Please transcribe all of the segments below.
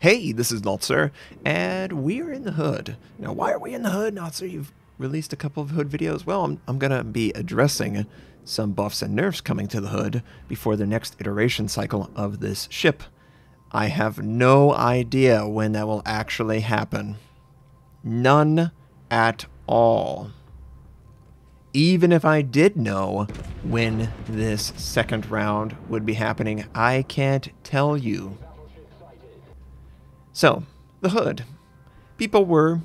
Hey, this is Notser, and we are in the hood. Now, why are we in the hood, Notser? You've released a couple of hood videos. Well, I'm going to be addressing some buffs and nerfs coming to the hood before the next iteration cycle of this ship. I have no idea when that will actually happen. None at all. Even if I did know when this second round would be happening, I can't tell you. So, the hood. People were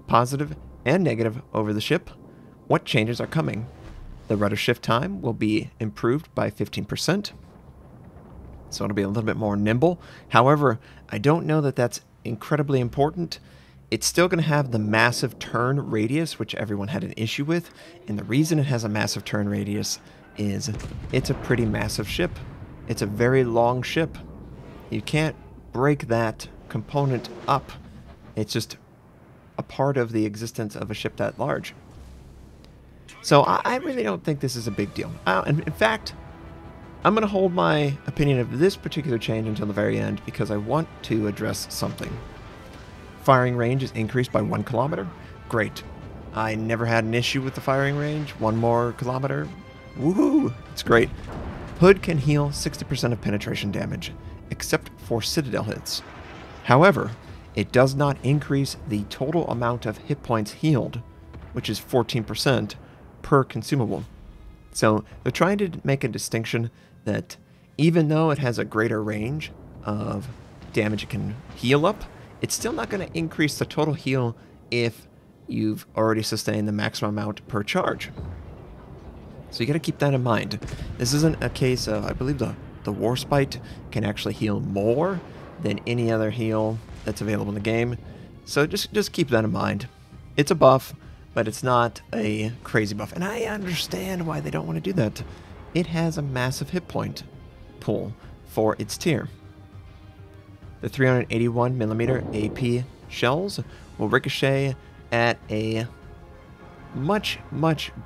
positive and negative over the ship. What changes are coming? The rudder shift time will be improved by 15%. So it'll be a little bit more nimble. However, I don't know that that's incredibly important. It's still going to have the massive turn radius, which everyone had an issue with. And the reason it has a massive turn radius is it's a pretty massive ship. It's a very long ship. You can't break that component up. It's just a part of the existence of a ship that large. So I really don't think this is a big deal. And in fact, I'm going to hold my opinion of this particular change until the very end because I want to address something. Firing range is increased by 1 kilometer. Great. I never had an issue with the firing range. 1 more kilometer. Woohoo! It's great. Hood can heal 60% of penetration damage, except for citadel hits. However, it does not increase the total amount of hit points healed, which is 14% per consumable. So they're trying to make a distinction that even though it has a greater range of damage it can heal up, it's still not going to increase the total heal if you've already sustained the maximum amount per charge. So you got to keep that in mind. This isn't a case of, I believe the Warships can actually heal more than any other heal that's available in the game. So just keep that in mind. It's a buff, but it's not a crazy buff. And I understand why they don't want to do that. It has a massive hit point pool for its tier. The 381mm AP shells will ricochet at a much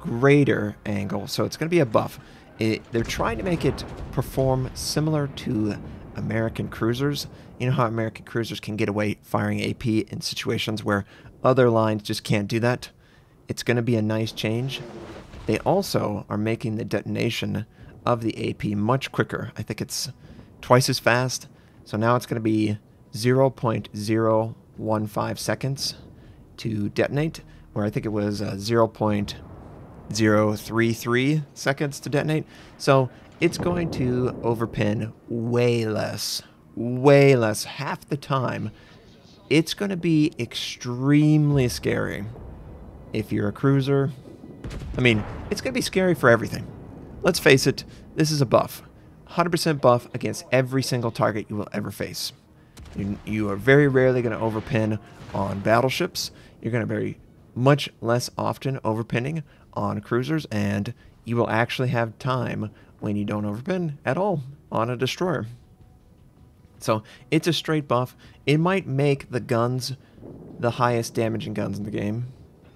greater angle, so it's going to be a buff. They're trying to make it perform similar to American cruisers. You know how American cruisers can get away firing AP in situations where other lines just can't do that? It's going to be a nice change. They also are making the detonation of the AP much quicker. I think it's twice as fast. So now it's going to be 0.015 seconds to detonate, where I think it was 0.033 seconds to detonate. So it's going to overpin way less, half the time. It's going to be extremely scary if you're a cruiser. I mean, it's going to be scary for everything. Let's face it, this is a buff. 100% buff against every single target you will ever face. You are very rarely going to overpin on battleships. You're going to very much less often overpinning on cruisers, and you will actually have time when you don't overpin at all on a destroyer. So it's a straight buff. It might make the guns the highest damaging guns in the game,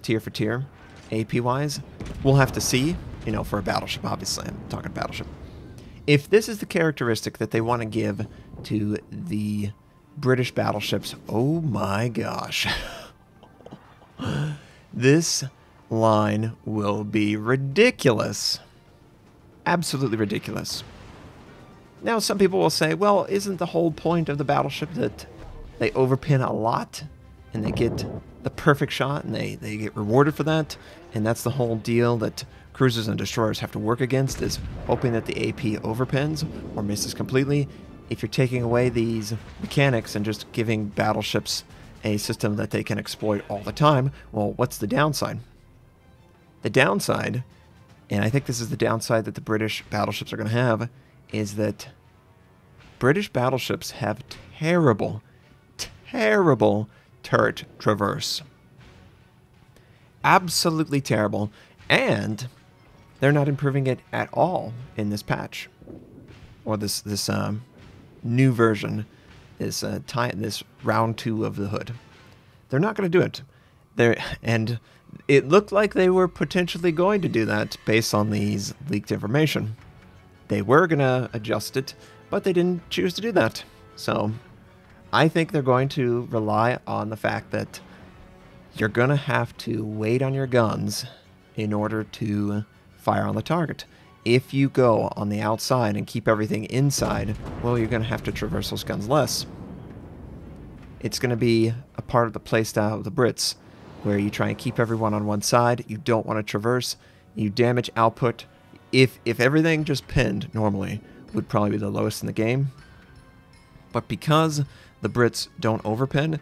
tier for tier, AP-wise. We'll have to see, you know, for a battleship, obviously. I'm talking battleship. If this is the characteristic that they want to give to the British battleships, oh my gosh. This line will be ridiculous. Absolutely ridiculous. Now, some people will say, well, isn't the whole point of the battleship that they overpin a lot and they get the perfect shot and they get rewarded for that? And that's the whole deal that cruisers and destroyers have to work against, is hoping that the AP overpins or misses completely. If you're taking away these mechanics and just giving battleships a system that they can exploit all the time, well, what's the downside? The downside, and I think this is the downside that the British battleships are going to have, is that British battleships have terrible turret traverse. Absolutely terrible. And they're not improving it at all in this patch, or this new version, this round 2 of the hood. They're not going to do it. And it looked like they were potentially going to do that based on these leaked information. They were going to adjust it, but they didn't choose to do that. So I think they're going to rely on the fact that you're going to have to wait on your guns in order to fire on the target. If you go on the outside and keep everything inside, well, you're going to have to traverse those guns less. It's going to be a part of the playstyle of the Brits, where you try and keep everyone on one side. You don't want to traverse. You damage output. If everything just pinned normally, would probably be the lowest in the game. But because the Brits don't overpin,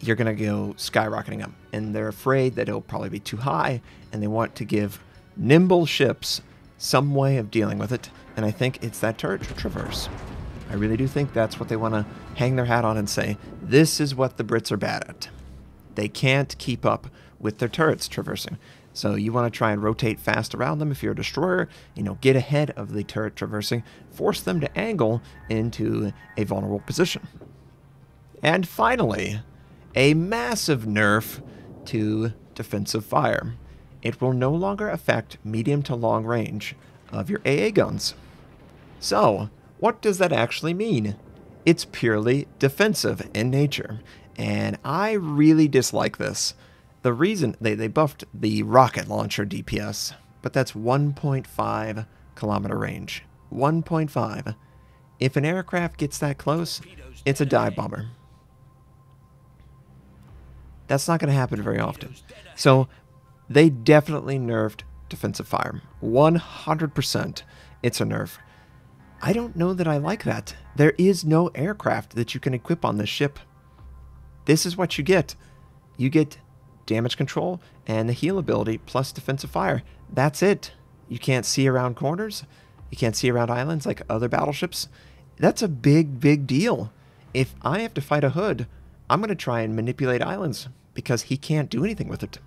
you're going to go skyrocketing up. And they're afraid that it'll probably be too high, and they want to give nimble ships some way of dealing with it. And I think it's that turret traverse. I really do think that's what they want to hang their hat on and say, this is what the Brits are bad at. They can't keep up with their turrets traversing. So you want to try and rotate fast around them if you're a destroyer, get ahead of the turret traversing, force them to angle into a vulnerable position. And finally, a massive nerf to defensive fire. It will no longer affect medium to long range of your AA guns. So, what does that actually mean? It's purely defensive in nature, and I really dislike this. The reason they buffed the rocket launcher DPS, but that's 1.5 kilometer range. 1.5. If an aircraft gets that close, it's a dive bomber. That's not going to happen very often. So they definitely nerfed defensive fire. 100% it's a nerf. I don't know that I like that. There is no aircraft that you can equip on this ship. This is what you get. You get damage control and the heal ability plus defensive fire. That's it. You can't see around corners. You can't see around islands like other battleships. That's a big, big deal. If I have to fight a Hood, I'm going to try and manipulate islands because he can't do anything with it.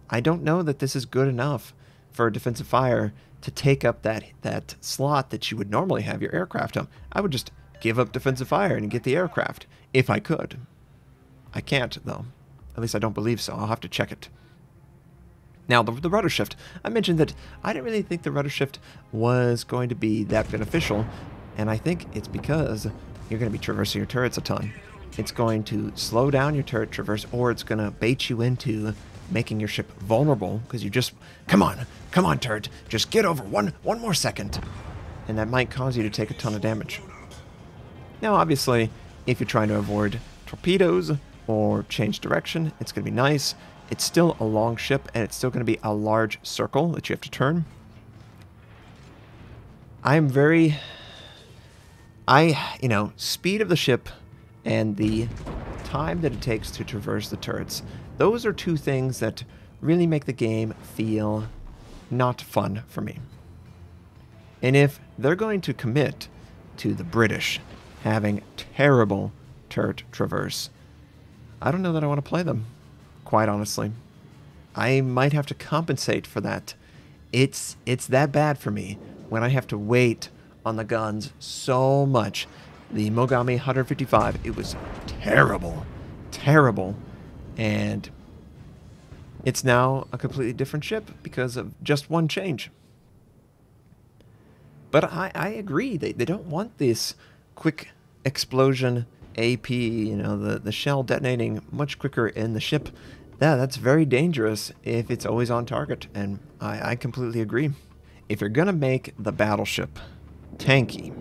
I don't know that this is good enough for defensive fire to take up that slot that you would normally have your aircraft on. I would just give up defensive fire and get the aircraft, if I could. I can't, though. At least I don't believe so. I'll have to check it. Now, the rudder shift. I mentioned that I didn't really think the rudder shift was going to be that beneficial, and I think it's because you're going to be traversing your turrets a ton. It's going to slow down your turret traverse, or it's going to bait you into making your ship vulnerable, because you just, come on turret, just get over one more second, and that might cause you to take a ton of damage. Now, obviously, if you're trying to avoid torpedoes or change direction, it's going to be nice. It's still a long ship, and it's still going to be a large circle that you have to turn. Speed of the ship and the time that it takes to traverse the turrets, those are two things that really make the game feel not fun for me. And if they're going to commit to the British having terrible turret traverse, I don't know that I want to play them, quite honestly. I might have to compensate for that. It's that bad for me when I have to wait on the guns so much. The Mogami 155, it was terrible, and it's now a completely different ship because of just one change. But I agree, they don't want this quick explosion AP, the shell detonating much quicker in the ship. That's very dangerous if it's always on target, and I completely agree. If you're going to make the battleship tanky,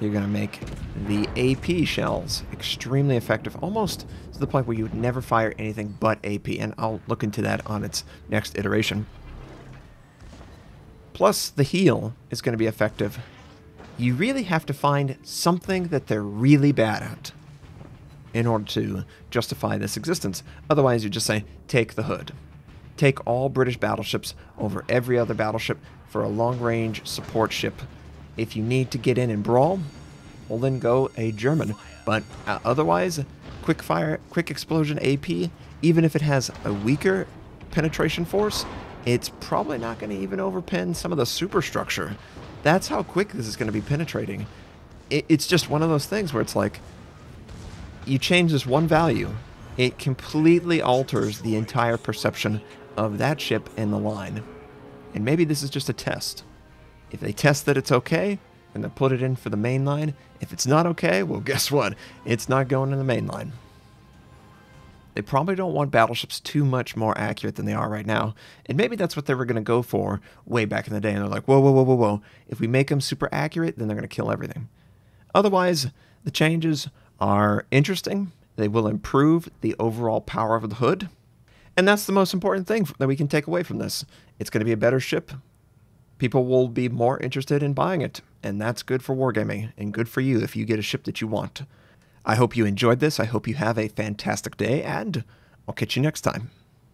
you're going to make the AP shells extremely effective, almost to the point where you would never fire anything but AP, and I'll look into that on its next iteration. Plus, the heal is going to be effective. You really have to find something that they're really bad at in order to justify this existence. Otherwise, you just say, take the Hood. Take all British battleships over every other battleship for a long-range support ship. If you need to get in and brawl, well then go a German. But otherwise, quick fire, quick explosion AP, even if it has a weaker penetration force, it's probably not going to even overpin some of the superstructure. That's how quick this is going to be penetrating. It's just one of those things where it's like, you change this one value, it completely alters the entire perception of that ship and the line. And maybe this is just a test. If they test that it's okay, and then put it in for the main line. If it's not okay, well, guess what? It's not going in the main line. They probably don't want battleships too much more accurate than they are right now, and maybe that's what they were going to go for way back in the day, and they're like, whoa, whoa, whoa, whoa, whoa. If we make them super accurate, then they're going to kill everything. Otherwise, the changes are interesting. They will improve the overall power of the hood, and that's the most important thing that we can take away from this. It's going to be a better ship. People will be more interested in buying it, and that's good for wargaming, and good for you if you get a ship that you want. I hope you enjoyed this. I hope you have a fantastic day, and I'll catch you next time.